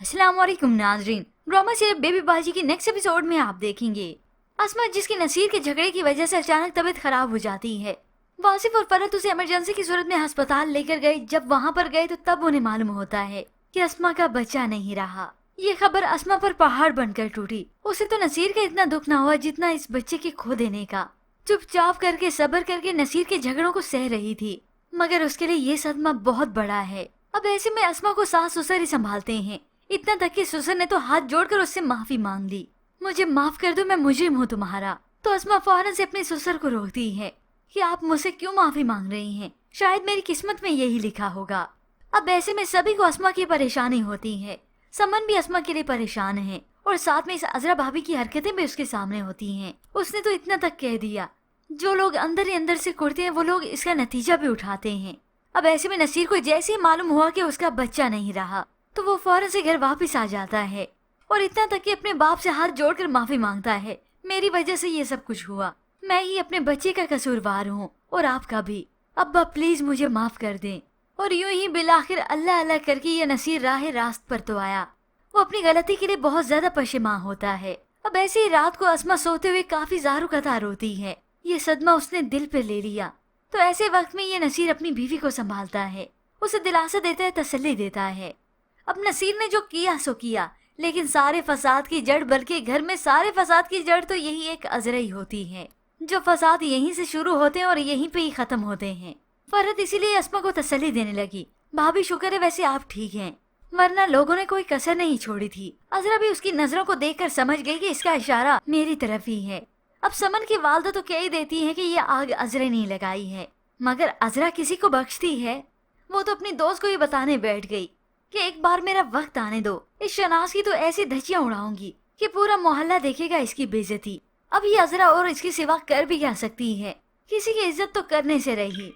अस्सलाम वालेकुम नाजरीन। ड्रामा सीरियल बेबी बाजी की नेक्स्ट एपिसोड में आप देखेंगे अस्मा जिसकी नसीर के झगड़े की वजह से अचानक तबीयत खराब हो जाती है। वासिफ और फरहत उसे इमरजेंसी की सूरत में अस्पताल लेकर गए। जब वहाँ पर गए तो तब उन्हें मालूम होता है कि अस्मा का बच्चा नहीं रहा। ये खबर अस्मा पर पहाड़ बनकर टूटी। उसे तो नसीर का इतना दुख न हुआ जितना इस बच्चे के खो देने का। चुपचाप करके सब्र करके नसीर के झगड़ों को सह रही थी, मगर उसके लिए ये सदमा बहुत बड़ा है। अब ऐसे में अस्मा को सास ससुर ही संभालते हैं। इतना तक कि ससुर ने तो हाथ जोड़कर उससे माफी मांग ली। मुझे माफ कर दो, मैं मुजरिम हूँ तुम्हारा। तो अस्मा फौरन से अपने ससुर को रोकती है कि आप मुझसे क्यों माफी मांग रही हैं? शायद मेरी किस्मत में यही लिखा होगा। अब ऐसे में सभी को अस्मा की परेशानी होती है। समन भी अस्मा के लिए परेशान है और साथ में इस अजरा भाभी की हरकतें भी उसके सामने होती हैं। उसने तो इतना तक कह दिया, जो लोग अंदर ही अंदर से कुड़ते हैं वो लोग इसका नतीजा भी उठाते हैं। अब ऐसे में नसीर को जैसे ही मालूम हुआ कि उसका बच्चा नहीं रहा तो वो फौरन से घर वापस आ जाता है और इतना तक कि अपने बाप से हाथ जोड़कर माफी मांगता है। मेरी वजह से ये सब कुछ हुआ, मैं ही अपने बच्चे का कसूरवार हूँ और आपका भी। अब्बा प्लीज मुझे माफ कर दें। और यूं ही बिलाखिर अल्लाह अल्लाह करके ये नसीर राह रास्त पर तो आया। वो अपनी गलती के लिए बहुत ज्यादा पशेमान होता है। अब ऐसे ही रात को अस्मा सोते हुए काफी ज़ारू कतार रोती है। ये सदमा उसने दिल पे ले लिया। तो ऐसे वक्त में ये नसीर अपनी बीवी को संभालता है, उसे दिलासा देता है, तसल्ली देता है। अब नसीर ने जो किया सो किया, लेकिन सारे फसाद की जड़, बल्कि घर में सारे फसाद की जड़ तो यही एक अजरा ही होती है। जो फसाद यहीं से शुरू होते हैं और यहीं पे ही खत्म होते हैं। फरहत इसीलिए अस्मा को तसल्ली देने लगी, भाभी शुक्र है वैसे आप ठीक हैं, वरना लोगों ने कोई कसर नहीं छोड़ी थी। अजरा भी उसकी नजरों को देखकर समझ गई कि इसका इशारा मेरी तरफ ही है। अब समन की वालदा तो कह ही देती है कि ये आग अजरा ने लगाई है, मगर अजरा किसी को बख्शती है? वो तो अपनी दोस्त को ही बताने बैठ गई कि एक बार मेरा वक्त आने दो, इस शनाज की तो ऐसी धज्जियां उड़ाऊंगी कि पूरा मोहल्ला देखेगा इसकी बेइज्जती। अब ये अजरा और इसके सिवा कर भी क्या सकती है? किसी की इज्जत तो करने से रही।